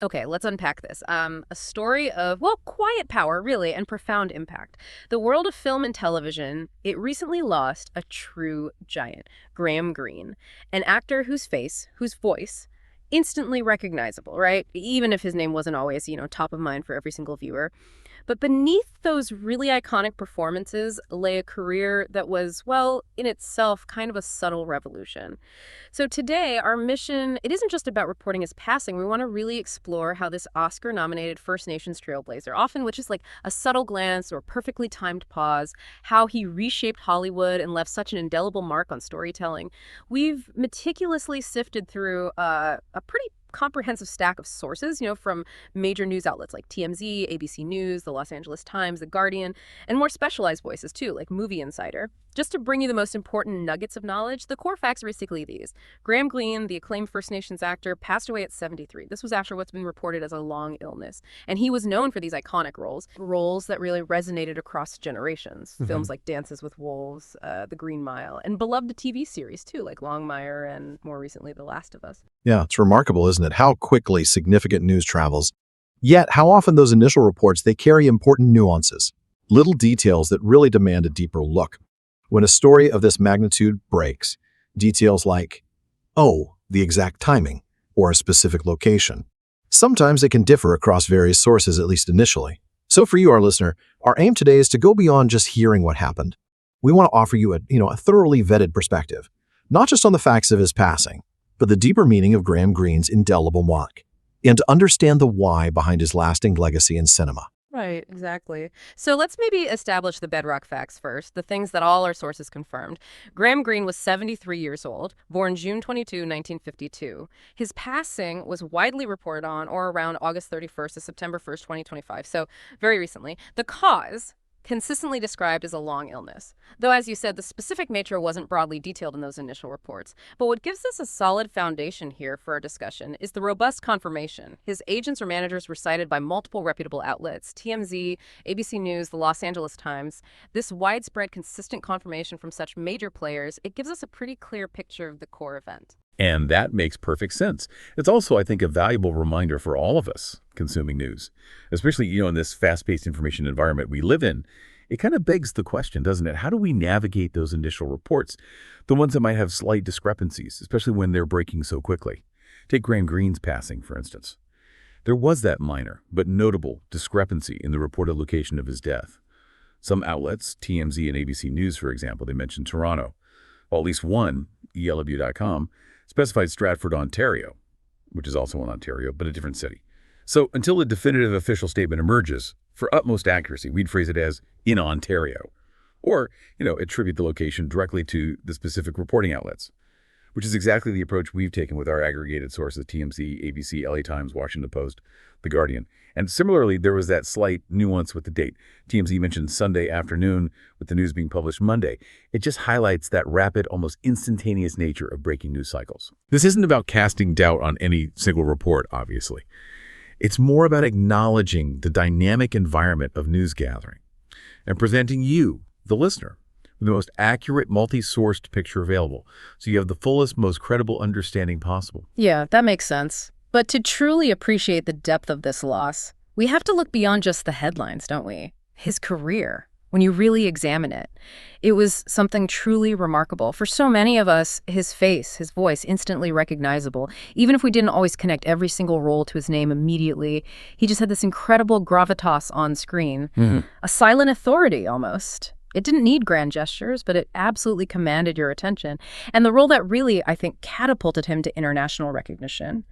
Okay, let's unpack this. A story of, well, quiet power, really, and profound impact. The world of film and television, it recently lost a true giant, Graham Greene, an actor whose face, whose voice, instantly recognizable, right? Even if his name wasn't always, top of mind for every single viewer. But beneath those really iconic performances lay a career that was, well, in itself, kind of a subtle revolution. So today, our mission, it isn't just about reporting his passing. We want to really explore how this Oscar-nominated First Nations trailblazer, often with just like a subtle glance or perfectly timed pause, how he reshaped Hollywood and left such an indelible mark on storytelling. We've meticulously sifted through a pretty comprehensive stack of sources, from major news outlets like TMZ, ABC News, the Los Angeles Times, The Guardian, and more specialized voices too, like Movie Insider. Just to bring you the most important nuggets of knowledge, the core facts are basically these. Graham Greene, the acclaimed First Nations actor, passed away at 73. This was after what's been reported as a long illness. And he was known for these iconic roles that really resonated across generations. Films like Dances with Wolves, The Green Mile, and beloved TV series too, like Longmire and more recently The Last of Us. Yeah, it's remarkable, isn't it, how quickly significant news travels. Yet, how often those initial reports, they carry important nuances, little details that really demand a deeper look. When a story of this magnitude breaks, details like, oh, the exact timing, or a specific location. Sometimes it can differ across various sources, at least initially. So for you, our listener, our aim today is to go beyond just hearing what happened. We want to offer you a thoroughly vetted perspective, not just on the facts of his passing, but the deeper meaning of Graham Greene's indelible mark, and to understand the why behind his lasting legacy in cinema. Right, exactly. So let's maybe establish the bedrock facts first, the things that all our sources confirmed. Graham Greene was 73 years old, born June 22, 1952. His passing was widely reported on or around August 31st to September 1st, 2025, so very recently. The cause, consistently described as a long illness. Though, as you said, the specific nature wasn't broadly detailed in those initial reports. But what gives us a solid foundation here for our discussion is the robust confirmation. His agents or managers were cited by multiple reputable outlets, TMZ, ABC News, the Los Angeles Times. This widespread, consistent confirmation from such major players, it gives us a pretty clear picture of the core event. And that makes perfect sense. It's also, I think, a valuable reminder for all of us consuming news, especially, in this fast-paced information environment we live in. It kind of begs the question, doesn't it? How do we navigate those initial reports, the ones that might have slight discrepancies, especially when they're breaking so quickly? Take Graham Greene's passing, for instance. There was that minor but notable discrepancy in the reported location of his death. Some outlets, TMZ and ABC News, for example, they mentioned Toronto. Well, at least one, ELW.com, specified Stratford, Ontario, which is also in Ontario, but a different city. So until a definitive official statement emerges, for utmost accuracy, we'd phrase it as in Ontario, or, attribute the location directly to the specific reporting outlets, which is exactly the approach we've taken with our aggregated sources, TMZ, ABC, LA Times, Washington Post, The Guardian. And similarly, there was that slight nuance with the date. TMZ mentioned Sunday afternoon, with the news being published Monday. It just highlights that rapid, almost instantaneous nature of breaking news cycles. This isn't about casting doubt on any single report, obviously. It's more about acknowledging the dynamic environment of news gathering and presenting you, the listener, with the most accurate, multi-sourced picture available, so you have the fullest, most credible understanding possible. Yeah, that makes sense. But to truly appreciate the depth of this loss, we have to look beyond just the headlines, don't we? His career, when you really examine it, it was something truly remarkable. For so many of us, his face, his voice, instantly recognizable. Even if we didn't always connect every single role to his name immediately, he just had this incredible gravitas on screen, a silent authority almost. It didn't need grand gestures, but it absolutely commanded your attention. And the role that really, I think, catapulted him to international recognition,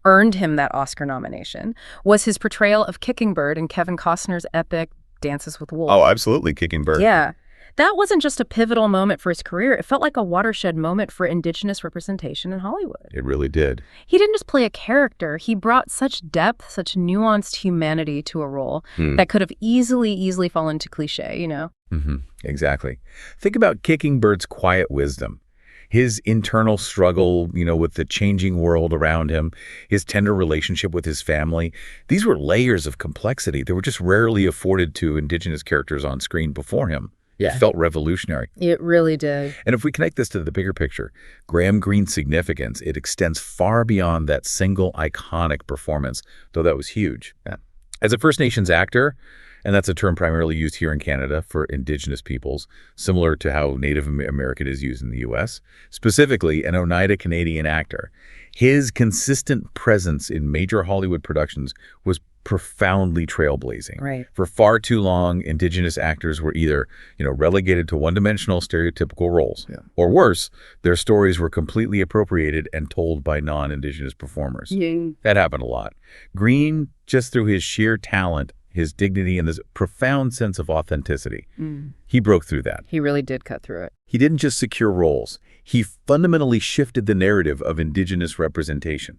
earned him that Oscar nomination, was his portrayal of Kicking Bird in Kevin Costner's epic Dances with Wolves. Oh, absolutely, Kicking Bird. Yeah. That wasn't just a pivotal moment for his career. It felt like a watershed moment for Indigenous representation in Hollywood. It really did. He didn't just play a character. He brought such depth, such nuanced humanity to a role that could have easily fallen into cliche, Exactly. Think about Kicking Bird's quiet wisdom. His internal struggle, with the changing world around him, his tender relationship with his family. These were layers of complexity that were just rarely afforded to Indigenous characters on screen before him. It felt revolutionary. It really did. And if we connect this to the bigger picture, Graham Greene's significance, it extends far beyond that single iconic performance, though that was huge. As a First Nations actor, and that's a term primarily used here in Canada for Indigenous peoples, similar to how Native American is used in the U.S., specifically an Oneida Canadian actor, his consistent presence in major Hollywood productions was profoundly trailblazing. Right. For far too long, Indigenous actors were either, relegated to one-dimensional stereotypical roles, or worse, their stories were completely appropriated and told by non-Indigenous performers. Yeah. That happened a lot. Greene, just through his sheer talent, his dignity, and this profound sense of authenticity, he broke through that. He really did cut through it. He didn't just secure roles. He fundamentally shifted the narrative of Indigenous representation.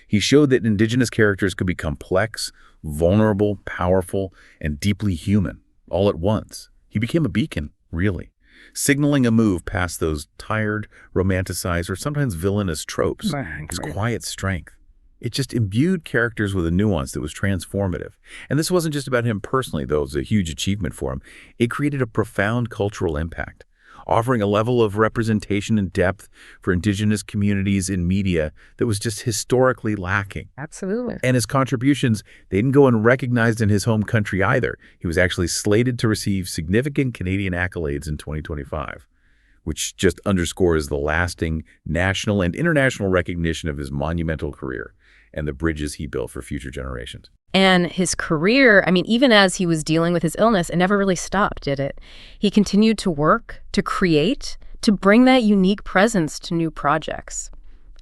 He showed that Indigenous characters could be complex, vulnerable, powerful, and deeply human, all at once. He became a beacon, really, signaling a move past those tired, romanticized, or sometimes villainous tropes. His quiet strength. It just imbued characters with a nuance that was transformative. And this wasn't just about him personally, though it was a huge achievement for him. It created a profound cultural impact, offering a level of representation and depth for Indigenous communities in media that was just historically lacking. Absolutely. And his contributions, they didn't go unrecognized in his home country either. He was actually slated to receive significant Canadian accolades in 2025, which just underscores the lasting national and international recognition of his monumental career and the bridges he built for future generations. And his career, even as he was dealing with his illness, it never really stopped, did it? He continued to work, to create, to bring that unique presence to new projects.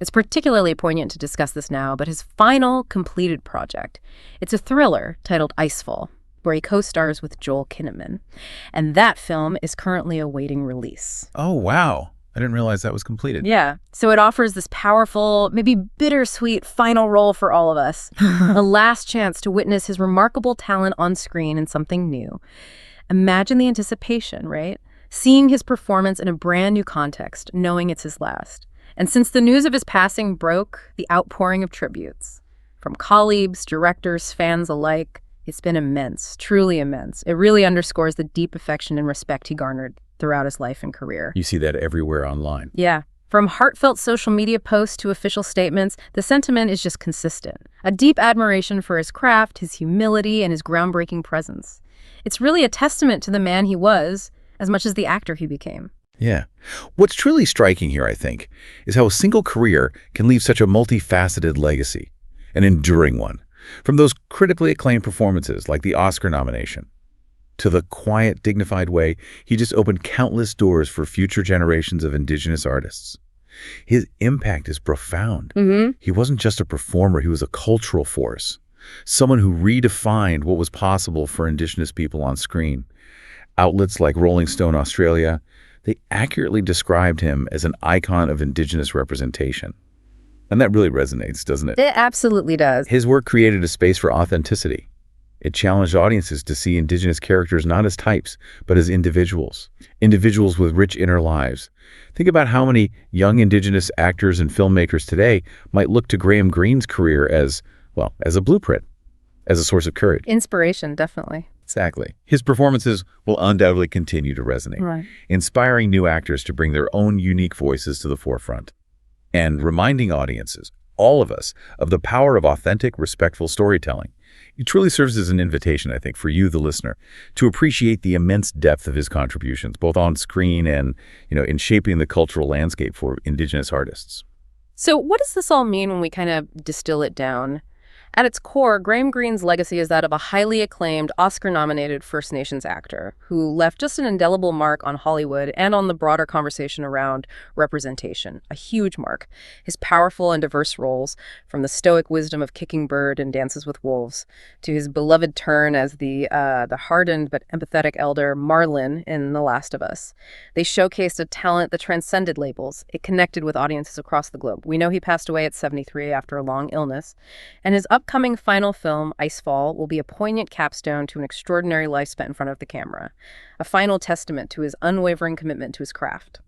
It's particularly poignant to discuss this now, but his final completed project, it's a thriller titled Icefall, where he co-stars with Joel Kinnaman. And that film is currently awaiting release. Oh, wow. I didn't realize that was completed. Yeah. So it offers this powerful, maybe bittersweet final role for all of us. A last chance to witness his remarkable talent on screen in something new. Imagine the anticipation, right? Seeing his performance in a brand new context, knowing it's his last. And since the news of his passing broke, the outpouring of tributes from colleagues, directors, fans alike, it's been immense, truly immense. It really underscores the deep affection and respect he garnered throughout his life and career. You see that everywhere online. Yeah. From heartfelt social media posts to official statements, the sentiment is just consistent. A deep admiration for his craft, his humility, and his groundbreaking presence. It's really a testament to the man he was, as much as the actor he became. Yeah. What's truly striking here, I think, is how a single career can leave such a multifaceted legacy, an enduring one. From those critically acclaimed performances like the Oscar nomination, to the quiet, dignified way he just opened countless doors for future generations of Indigenous artists. His impact is profound. He wasn't just a performer, he was a cultural force, someone who redefined what was possible for Indigenous people on screen. Outlets like Rolling Stone Australia, they accurately described him as an icon of Indigenous representation. And that really resonates, doesn't it? It absolutely does. His work created a space for authenticity. It challenged audiences to see Indigenous characters not as types, but as individuals with rich inner lives. Think about how many young Indigenous actors and filmmakers today might look to Graham Greene's career as a blueprint, as a source of courage. Inspiration, definitely. Exactly. His performances will undoubtedly continue to resonate, inspiring new actors to bring their own unique voices to the forefront, and reminding audiences, all of us, of the power of authentic, respectful storytelling. It truly serves as an invitation, I think, for you, the listener, to appreciate the immense depth of his contributions, both on screen and, in shaping the cultural landscape for Indigenous artists. So what does this all mean when we kind of distill it down? At its core, Graham Greene's legacy is that of a highly acclaimed, Oscar-nominated First Nations actor who left just an indelible mark on Hollywood and on the broader conversation around representation, a huge mark. His powerful and diverse roles, from the stoic wisdom of Kicking Bird and Dances with Wolves, to his beloved turn as the hardened but empathetic elder Marlin in The Last of Us. They showcased a talent that transcended labels. It connected with audiences across the globe. We know he passed away at 73 after a long illness, and his upcoming final film, Icefall, will be a poignant capstone to an extraordinary life spent in front of the camera, a final testament to his unwavering commitment to his craft.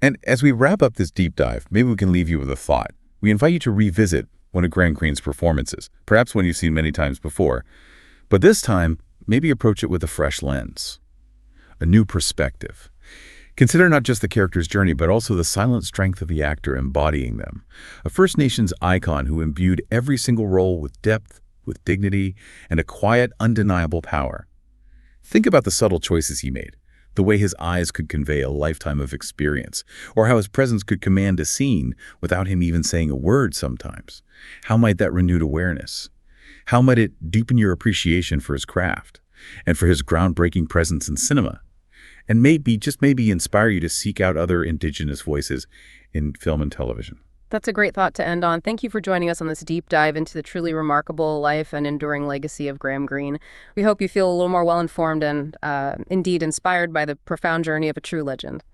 And as we wrap up this deep dive, maybe we can leave you with a thought. We invite you to revisit one of Graham Greene's performances, perhaps one you've seen many times before, but this time, maybe approach it with a fresh lens. a new perspective. Consider not just the character's journey, but also the silent strength of the actor embodying them. A First Nations icon who imbued every single role with depth, with dignity, and a quiet, undeniable power. Think about the subtle choices he made, the way his eyes could convey a lifetime of experience, or how his presence could command a scene without him even saying a word sometimes. How might that renewed awareness? How might it deepen your appreciation for his craft and for his groundbreaking presence in cinema? And maybe, just maybe, inspire you to seek out other Indigenous voices in film and television. That's a great thought to end on. Thank you for joining us on this deep dive into the truly remarkable life and enduring legacy of Graham Greene. We hope you feel a little more well-informed and indeed inspired by the profound journey of a true legend.